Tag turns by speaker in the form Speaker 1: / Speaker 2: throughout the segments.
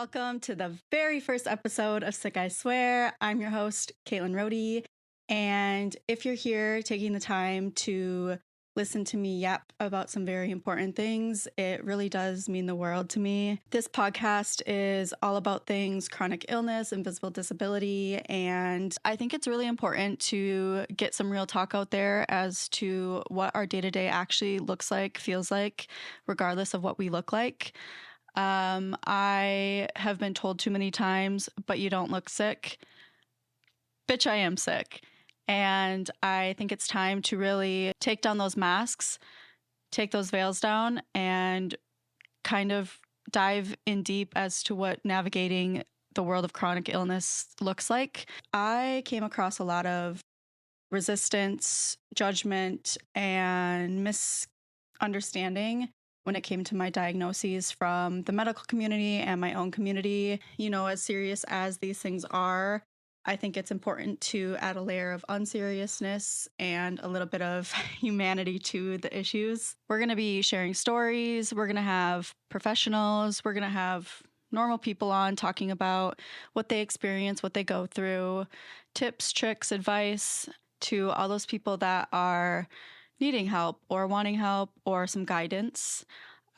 Speaker 1: Welcome to the very first episode of Sick I Swear. I'm your host, Caitlin Rohde. And if you're here taking the time to listen to me yap about some very important things, it really does mean the world to me. This podcast is all about things chronic illness, invisible disability, and I think it's really important to get some real talk out there as to what our day-to-day actually looks like, feels like, regardless of what we look like. I have been told too many times, but you don't look sick. Bitch, I am sick. And I think it's time to really take down those masks, take those veils down, and kind of dive in deep as to what navigating the world of chronic illness looks like. I came across a lot of resistance, judgment, and misunderstanding when it came to my diagnoses from the medical community and my own community. You know, as serious as these things are, I think it's important to add a layer of unseriousness and a little bit of humanity to the issues. We're going to be sharing stories. We're going to have professionals. We're going to have normal people on talking about what they experience, what they go through, tips, tricks, advice to all those people that are needing help or wanting help or some guidance.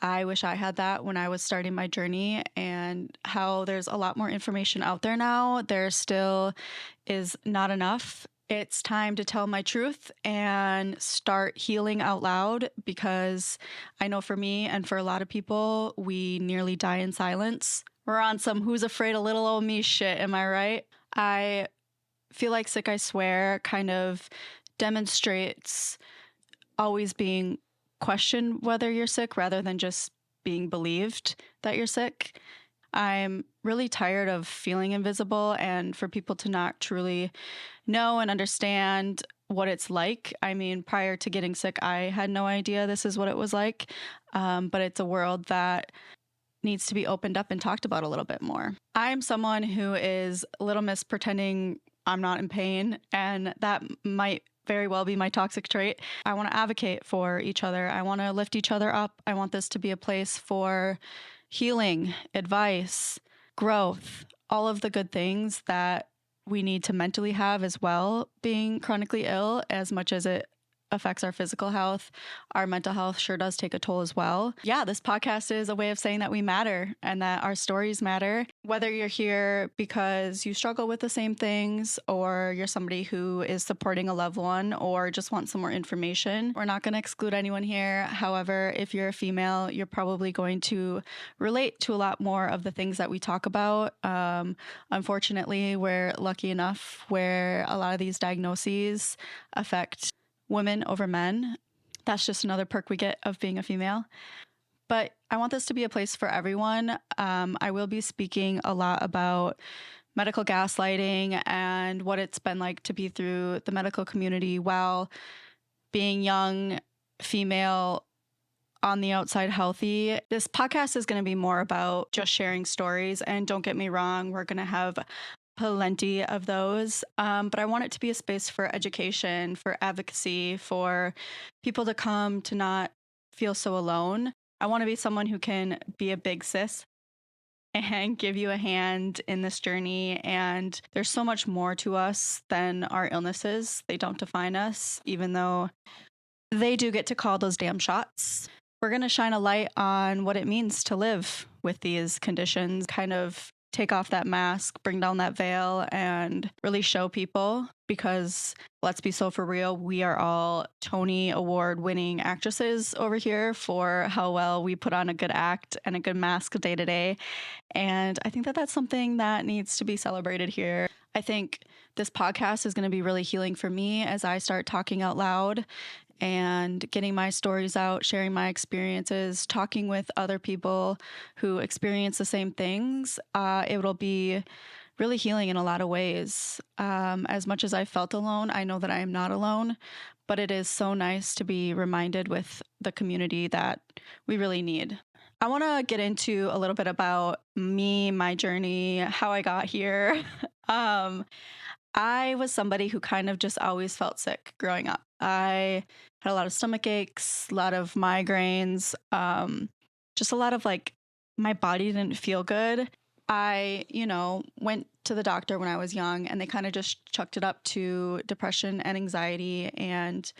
Speaker 1: I wish I had that when I was starting my journey, and how there's a lot more information out there now. There still is not enough. It's time to tell my truth and start healing out loud, because I know for me and for a lot of people, we nearly die in silence. We're on some who's afraid of little old me shit, am I right? I feel like Sick I Swear kind of demonstrates always being questioned whether you're sick rather than just being believed that you're sick. I'm really tired of feeling invisible and for people to not truly know and understand what it's like. I mean, prior to getting sick, I had no idea this is what it was like, but it's a world that needs to be opened up and talked about a little bit more. I'm someone who is Little Miss pretending I'm not in pain, and that might very well be my toxic trait. I want to advocate for each other. I want to lift each other up. I want this to be a place for healing, advice, growth, all of the good things that we need to mentally have as well. Being chronically ill, as much as it affects our physical health, our mental health sure does take a toll as well. Yeah, this podcast is a way of saying that we matter and that our stories matter. Whether you're here because you struggle with the same things, or you're somebody who is supporting a loved one, or just want some more information, we're not going to exclude anyone here. However, if you're a female, you're probably going to relate to a lot more of the things that we talk about. Unfortunately, we're lucky enough where a lot of these diagnoses affect women over men. That's just another perk we get of being a female. But I want this to be a place for everyone. I will be speaking a lot about medical gaslighting and what it's been like to be through the medical community while being young, female, on the outside healthy. This podcast is going to be more about just sharing stories. And don't get me wrong, we're going to have plenty of those. But I want it to be a space for education, for advocacy, for people to come to not feel so alone. I want to be someone who can be a big sis and give you a hand in this journey. And there's so much more to us than our illnesses. They don't define us, even though they do get to call those damn shots. We're going to shine a light on what it means to live with these conditions, kind of take off that mask, bring down that veil, and really show people, because let's be so for real, we are all Tony Award winning actresses over here for how well we put on a good act and a good mask day to day. And I think that that's something that needs to be celebrated here. I think this podcast is going to be really healing for me as I start talking out loud and getting my stories out, sharing my experiences, talking with other people who experience the same things. It will be really healing in a lot of ways. As much as I felt alone, I know that I am not alone, but it is so nice to be reminded with the community that we really need. I want to get into a little bit about me, my journey, how I got here. I was somebody who kind of just always felt sick growing up. I had a lot of stomach aches, a lot of migraines, just a lot of like, my body didn't feel good. I, went to the doctor when I was young, and they kind of just chucked it up to depression and anxiety. And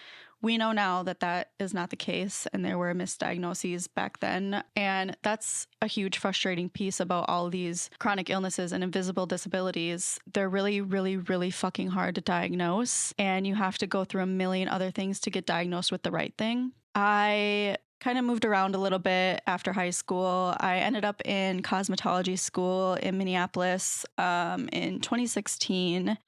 Speaker 1: we know now that that is not the case, and there were misdiagnoses back then. And that's a huge frustrating piece about all these chronic illnesses and invisible disabilities. They're really, really, really fucking hard to diagnose, and you have to go through a million other things to get diagnosed with the right thing. I kind of moved around a little bit after high school. I ended up in cosmetology school in Minneapolis in 2016.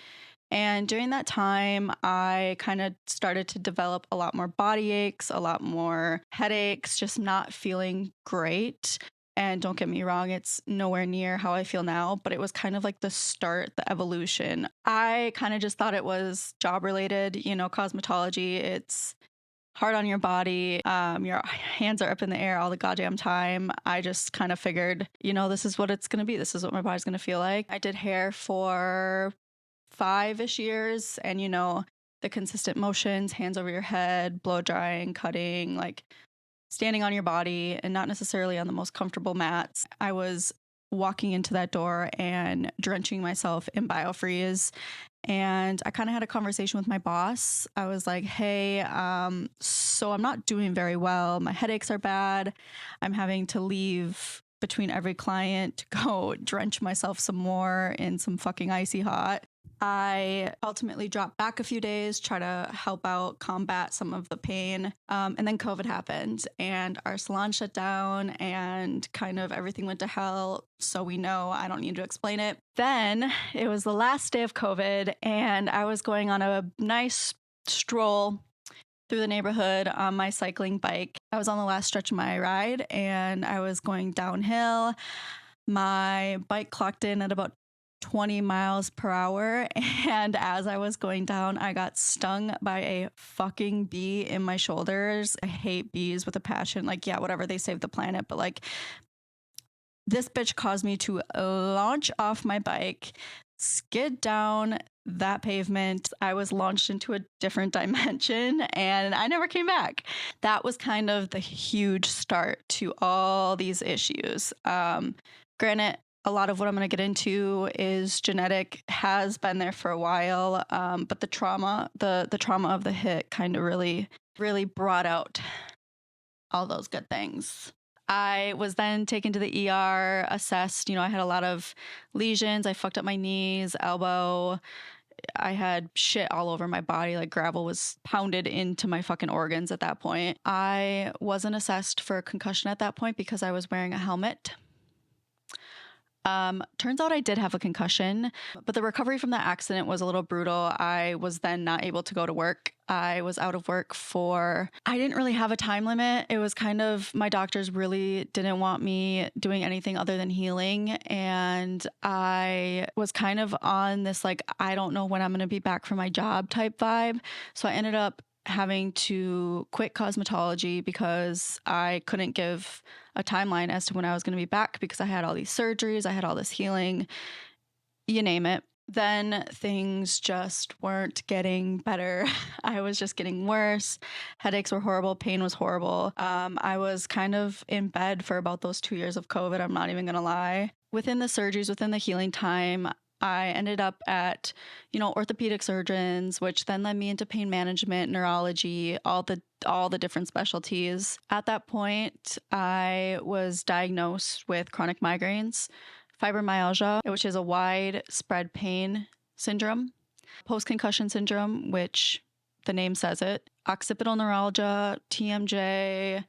Speaker 1: And during that time, I kind of started to develop a lot more body aches, a lot more headaches, just not feeling great. And don't get me wrong, it's nowhere near how I feel now, but it was kind of like the start, the evolution. I kind of just thought it was job related, cosmetology. It's hard on your body. Your hands are up in the air all the goddamn time. I just kind of figured, this is what it's going to be. This is what my body's going to feel like. I did hair for 5-ish years, and the consistent motions, hands over your head, blow drying, cutting, like standing on your body and not necessarily on the most comfortable mats. I was walking into that door and drenching myself in biofreeze. And I kind of had a conversation with my boss. I was like, hey, so I'm not doing very well. My headaches are bad. I'm having to leave between every client to go drench myself some more in some fucking icy hot. I ultimately dropped back a few days, try to help out combat some of the pain. And then COVID happened and our salon shut down and kind of everything went to hell. So we know, I don't need to explain it. Then it was the last day of COVID and I was going on a nice stroll through the neighborhood on my cycling bike. I was on the last stretch of my ride and I was going downhill. My bike clocked in at about 20 miles per hour. And as I was going down, I got stung by a fucking bee in my shoulders. I hate bees with a passion. Like, yeah, whatever, they save the planet. But like, this bitch caused me to launch off my bike, skid down that pavement. I was launched into a different dimension and I never came back. That was kind of the huge start to all these issues. Granted, a lot of what I'm going to get into is genetic, has been there for a while, but the trauma of the hit kind of really, really brought out all those good things. I was then taken to the ER, assessed. I had a lot of lesions. I fucked up my knees, elbow. I had shit all over my body, like gravel was pounded into my fucking organs at that point. I wasn't assessed for a concussion at that point because I was wearing a helmet. Turns out I did have a concussion, but the recovery from that accident was a little brutal. I was then not able to go to work. I was out of work I didn't really have a time limit. It was kind of, my doctors really didn't want me doing anything other than healing. And I was kind of on this, like, I don't know when I'm going to be back from my job type vibe. So I ended up having to quit cosmetology because I couldn't give a timeline as to when I was going to be back because I had all these surgeries, I had all this healing, you name it. Then things just weren't getting better. I was just getting worse. Headaches were horrible. Pain was horrible. I was kind of in bed for about those 2 years of COVID. I'm not even going to lie. Within the surgeries, within the healing time, I ended up at, orthopedic surgeons, which then led me into pain management, neurology, all the different specialties. At that point, I was diagnosed with chronic migraines, fibromyalgia, which is a widespread pain syndrome, post-concussion syndrome, which the name says it, occipital neuralgia, TMJ.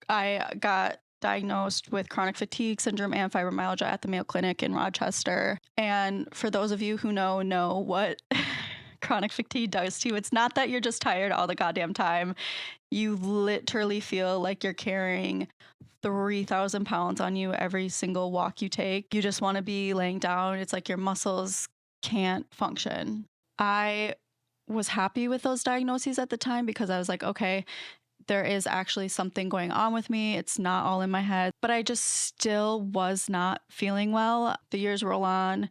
Speaker 1: I got diagnosed with chronic fatigue syndrome and fibromyalgia at the Mayo Clinic in Rochester. And for those of you who know what chronic fatigue does to you, it's not that you're just tired all the goddamn time. You literally feel like you're carrying 3,000 pounds on you every single walk you take. You just want to be laying down. It's like your muscles can't function. I was happy with those diagnoses at the time because I was like, okay, there is actually something going on with me. It's not all in my head, but I just still was not feeling well. The years roll on.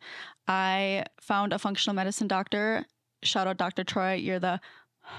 Speaker 1: I found a functional medicine doctor. Shout out Dr. Troy. You're the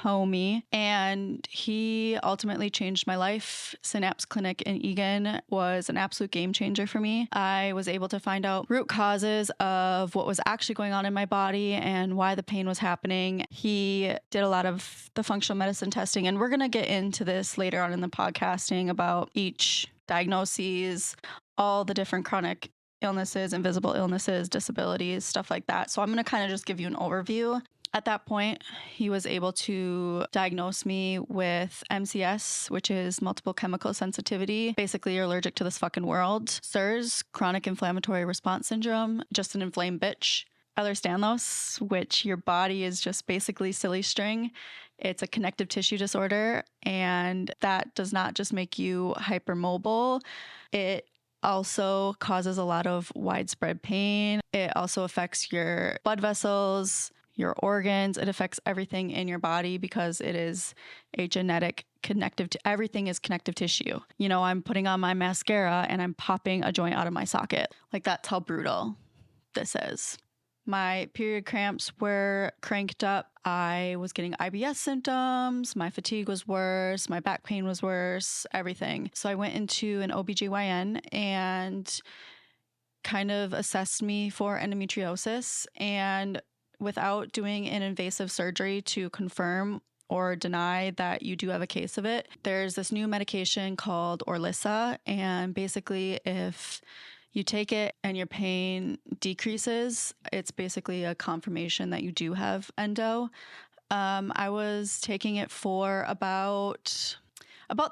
Speaker 1: homie, and he ultimately changed my life. Synapse Clinic in Egan was an absolute game changer for me. I was able to find out root causes of what was actually going on in my body and why the pain was happening. He did a lot of the functional medicine testing, and we're going to get into this later on in the podcasting about each diagnoses, all the different chronic illnesses, invisible illnesses, disabilities, stuff like that. So I'm going to kind of just give you an overview. At that point, he was able to diagnose me with MCS, which is multiple chemical sensitivity. Basically, you're allergic to this fucking world. SIRS, chronic inflammatory response syndrome, just an inflamed bitch. Ehlers-Danlos, which your body is just basically silly string. It's a connective tissue disorder, and that does not just make you hypermobile. It also causes a lot of widespread pain. It also affects your blood vessels, your organs. It affects everything in your body because it is a genetic everything is connective tissue. You know, I'm putting on my mascara and I'm popping a joint out of my socket. Like, that's how brutal this is. My period cramps were cranked up. I was getting IBS symptoms. My fatigue was worse. My back pain was worse, everything. So I went into an OBGYN and kind of assessed me for endometriosis. And without doing an invasive surgery to confirm or deny that you do have a case of it, there's this new medication called Orlissa. And basically, if you take it and your pain decreases, it's basically a confirmation that you do have endo. I was taking it for about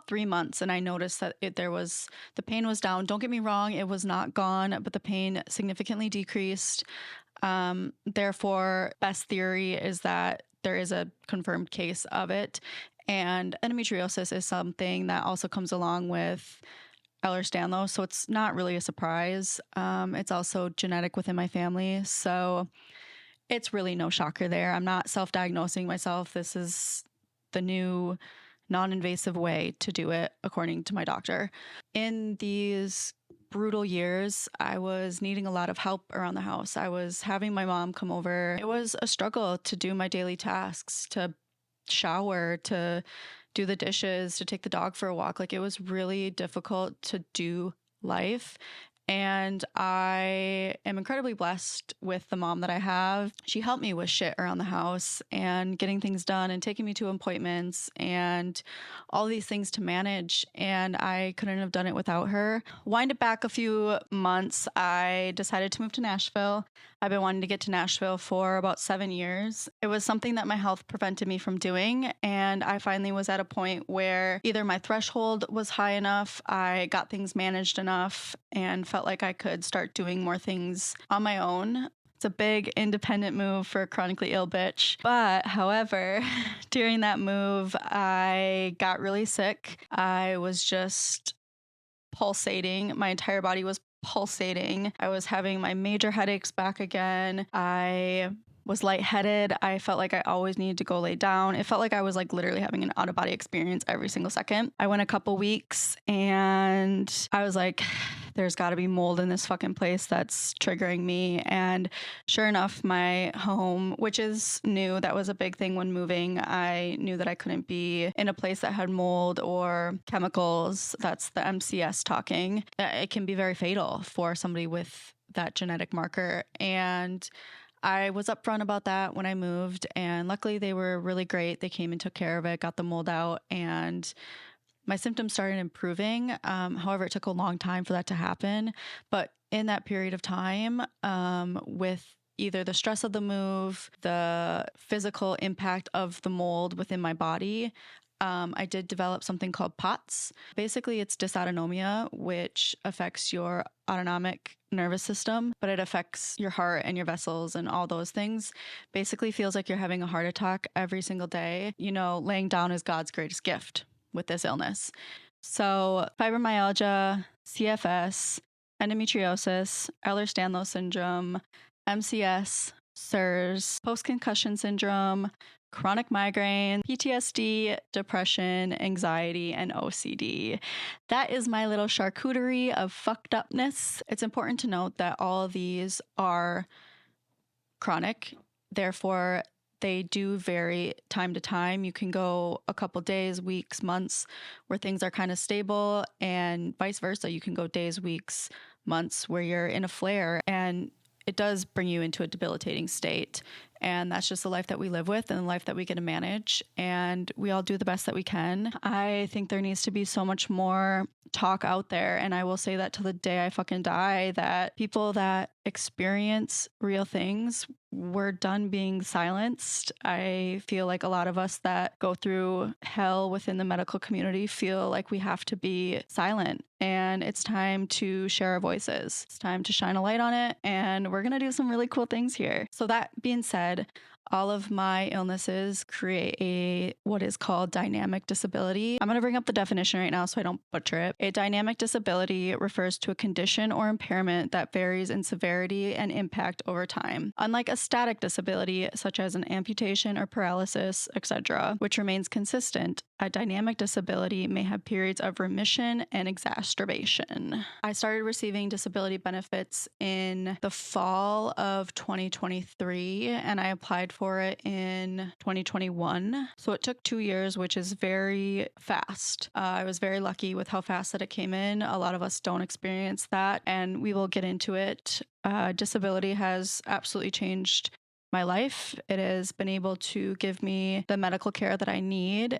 Speaker 1: 3 months, and I noticed that the pain was down. Don't get me wrong, it was not gone, but the pain significantly decreased. Therefore, best theory is that there is a confirmed case of it. And endometriosis is something that also comes along with Ehlers-Danlos, so it's not really a surprise. It's also genetic within my family, so it's really no shocker there. I'm not self-diagnosing myself. This is the new non-invasive way to do it, according to my doctor. In these brutal years, I was needing a lot of help around the house. I was having my mom come over. It was a struggle to do my daily tasks, to shower, to do the dishes, to take the dog for a walk. Like, it was really difficult to do life. And I am incredibly blessed with the mom that I have. She helped me with shit around the house and getting things done and taking me to appointments and all these things to manage. And I couldn't have done it without her. Wind it back a few months, I decided to move to Nashville. I've been wanting to get to Nashville for about 7 years. It was something that my health prevented me from doing. And I finally was at a point where either my threshold was high enough, I got things managed enough, and felt like I could start doing more things on my own. It's a big independent move for a chronically ill bitch. But however, during that move, I got really sick. I was just pulsating. My entire body was pulsating. I was having my major headaches back again. I was lightheaded. I felt like I always needed to go lay down. It felt like I was like literally having an out of body experience every single second. I went a couple weeks and I was like, there's got to be mold in this fucking place that's triggering me. And sure enough, my home, which is new, that was a big thing when moving. I knew that I couldn't be in a place that had mold or chemicals. That's the MCS talking. It can be very fatal for somebody with that genetic marker. And I was upfront about that when I moved, and luckily they were really great. They came and took care of it, got the mold out, and my symptoms started improving. However, it took a long time for that to happen. But in that period of time, with either the stress of the move, the physical impact of the mold within my body, I did develop something called POTS. Basically, it's dysautonomia, which affects your autonomic nervous system, but it affects your heart and your vessels and all those things. Basically feels like you're having a heart attack every single day. You know, laying down is God's greatest gift with this illness. So fibromyalgia, CFS, endometriosis, Ehlers-Danlos syndrome, MCS, SIRS, post-concussion syndrome, chronic migraine, PTSD, depression, anxiety, and OCD. That is my little charcuterie of fucked upness. It's important to note that all of these are chronic. Therefore, they do vary time to time. You can go a couple days, weeks, months where things are kind of stable, and vice versa. You can go days, weeks, months where you're in a flare, and it does bring you into a debilitating state. And that's just the life that we live with and the life that we get to manage. And we all do the best that we can. I think there needs to be so much more talk out there. And I will say that till the day I fucking die, that people that experience real things, we're done being silenced. I feel like a lot of us that go through hell within the medical community feel like we have to be silent. And it's time to share our voices. It's time to shine a light on it. And we're going to do some really cool things here. So that being said, all of my illnesses create what is called dynamic disability. I'm going to bring up the definition right now so I don't butcher it. A dynamic disability refers to a condition or impairment that varies in severity and impact over time. Unlike a static disability, such as an amputation or paralysis, etc., which remains consistent, a dynamic disability may have periods of remission and exacerbation. I started receiving disability benefits in the fall of 2023, and I applied for it in 2021. So it took 2 years, which is very fast. I was very lucky with how fast that it came in. A lot of us don't experience that, and we will get into it. Disability has absolutely changed my life. It has been able to give me the medical care that I need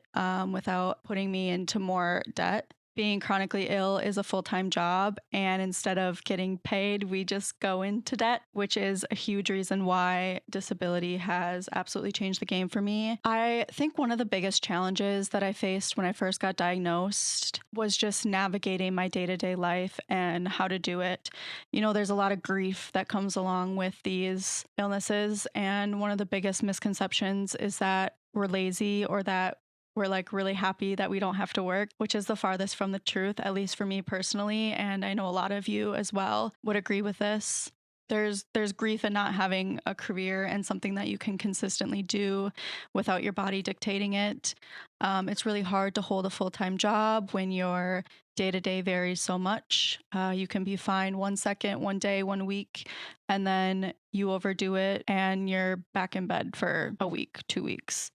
Speaker 1: without putting me into more debt. Being chronically ill is a full-time job, and instead of getting paid, we just go into debt, which is a huge reason why disability has absolutely changed the game for me. I think one of the biggest challenges that I faced when I first got diagnosed was just navigating my day-to-day life and how to do it. You know, there's a lot of grief that comes along with these illnesses, and one of the biggest misconceptions is that we're lazy or that we're like really happy that we don't have to work, which is the farthest from the truth, at least for me personally. And I know a lot of you as well would agree with this. There's grief in not having a career and something that you can consistently do without your body dictating it. It's really hard to hold a full-time job when your day-to-day varies so much. You can be fine 1 second, 1 day, 1 week, and then you overdo it and you're back in bed for a week, 2 weeks.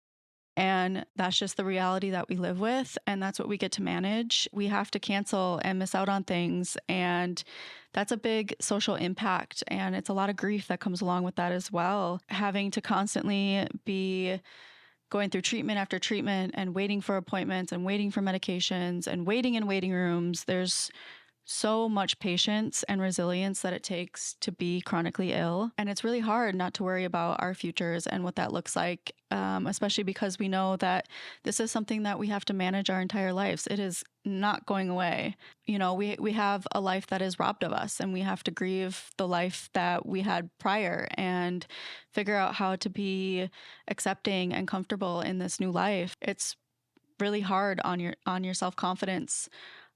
Speaker 1: And that's just the reality that we live with. And that's what we get to manage. We have to cancel and miss out on things. And that's a big social impact. And it's a lot of grief that comes along with that as well. Having to constantly be going through treatment after treatment and waiting for appointments and waiting for medications and waiting in waiting rooms. There's so much patience and resilience that it takes to be chronically ill. And it's really hard not to worry about our futures and what that looks like, especially because we know that this is something that we have to manage our entire lives. It is not going away. You know, we have a life that is robbed of us, and we have to grieve the life that we had prior and figure out how to be accepting and comfortable in this new life. It's really hard on your self-confidence,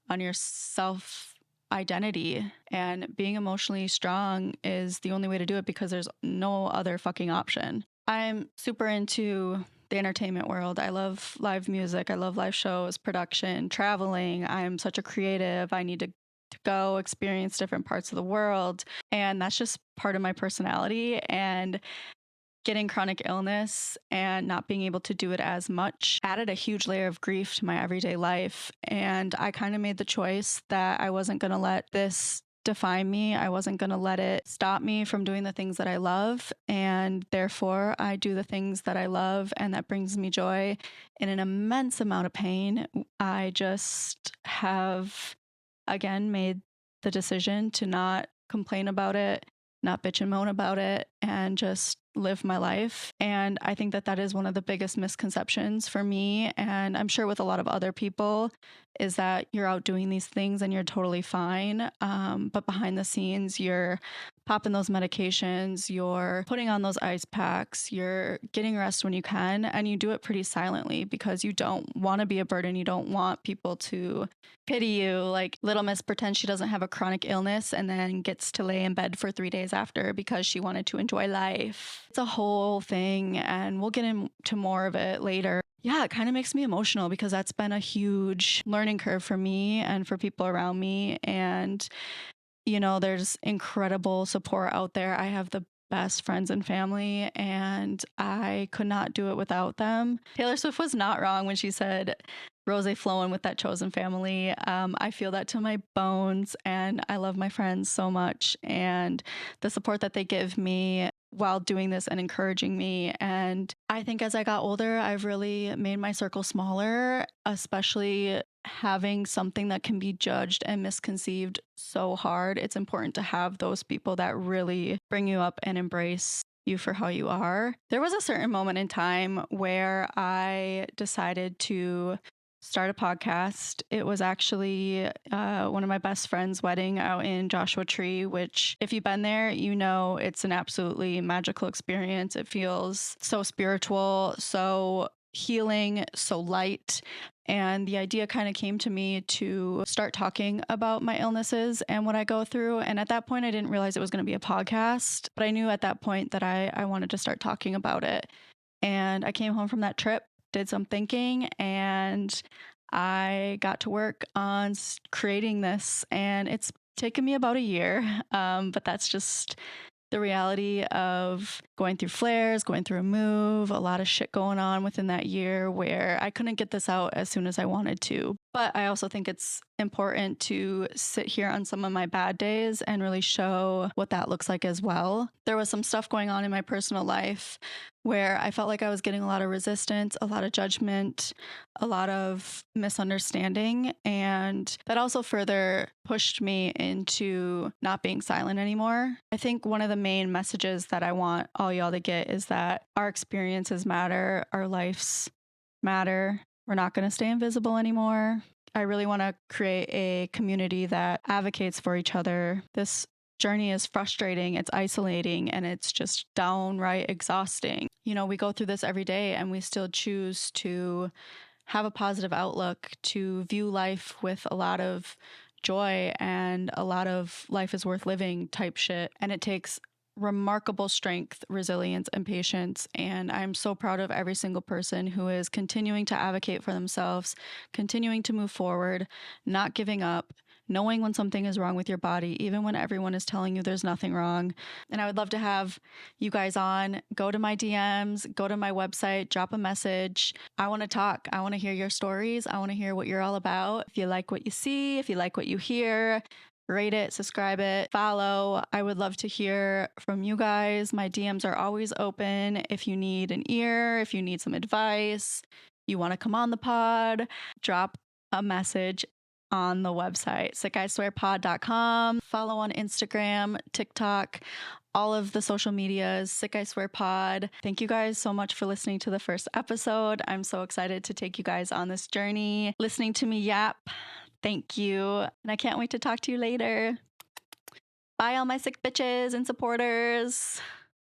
Speaker 1: on your self-identity, and being emotionally strong is the only way to do it because there's no other fucking option. I'm super into the entertainment world. I love live music. I love live shows, production, traveling. I'm such a creative. I need to go experience different parts of the world. And that's just part of my personality. And getting chronic illness and not being able to do it as much added a huge layer of grief to my everyday life. And I kind of made the choice that I wasn't going to let this define me. I wasn't going to let it stop me from doing the things that I love. And therefore, I do the things that I love and that brings me joy in an immense amount of pain. I just have, again, made the decision to not complain about it, not bitch and moan about it, and just live my life. And I think that that is one of the biggest misconceptions for me, and I'm sure with a lot of other people, is that you're out doing these things and you're totally fine. But behind the scenes, you're popping those medications, you're putting on those ice packs, you're getting rest when you can, and you do it pretty silently because you don't want to be a burden. You don't want people to pity you. Like little miss pretends she doesn't have a chronic illness and then gets to lay in bed for 3 days after because she wanted to enjoy life. It's a whole thing, and we'll get into more of it later. Yeah, it kind of makes me emotional because that's been a huge learning curve for me and for people around me. And, you know, there's incredible support out there. I have the best friends and family, and I could not do it without them. Taylor Swift was not wrong when she said, Rose flowing with that chosen family. I feel that to my bones, and I love my friends so much, and the support that they give me while doing this and encouraging me. And I think as I got older, I've really made my circle smaller, especially having something that can be judged and misconceived so hard. It's important to have those people that really bring you up and embrace you for how you are. There was a certain moment in time where I decided to start a podcast. It was actually one of my best friend's wedding out in Joshua Tree, which if you've been there, you know it's an absolutely magical experience. It feels so spiritual, so healing, so light. And the idea kind of came to me to start talking about my illnesses and what I go through. And at that point, I didn't realize it was going to be a podcast, but I knew at that point that I wanted to start talking about it. And I came home from that trip, did some thinking, and I got to work on creating this. And it's taken me about a year, but that's just the reality of going through flares, going through a move, a lot of shit going on within that year where I couldn't get this out as soon as I wanted to. But I also think it's important to sit here on some of my bad days and really show what that looks like as well. There was some stuff going on in my personal life where I felt like I was getting a lot of resistance, a lot of judgment, a lot of misunderstanding. And that also further pushed me into not being silent anymore. I think one of the main messages that I want all y'all to get is that our experiences matter, our lives matter. We're not going to stay invisible anymore. I really want to create a community that advocates for each other. This journey is frustrating, it's isolating, and it's just downright exhausting. You know, we go through this every day and we still choose to have a positive outlook, to view life with a lot of joy and a lot of life is worth living type shit. And it takes remarkable strength, resilience, and patience. And I'm so proud of every single person who is continuing to advocate for themselves, continuing to move forward, not giving up, knowing when something is wrong with your body, even when everyone is telling you there's nothing wrong. And I would love to have you guys on. Go to my DMs, go to my website, drop a message. I want to talk. I want to hear your stories. I want to hear what you're all about. If you like what you see, if you like what you hear, rate it, subscribe it, follow. I would love to hear from you guys. My DMs are always open. If you need an ear, if you need some advice, you want to come on the pod, drop a message on the website, sickeiswearpod.com. Follow on Instagram, TikTok, all of the social medias, Sick I Swear Pod. Thank you guys so much for listening to the first episode. I'm so excited to take you guys on this journey, listening to me yap. Thank you. And I can't wait to talk to you later. Bye, all my sick bitches and supporters.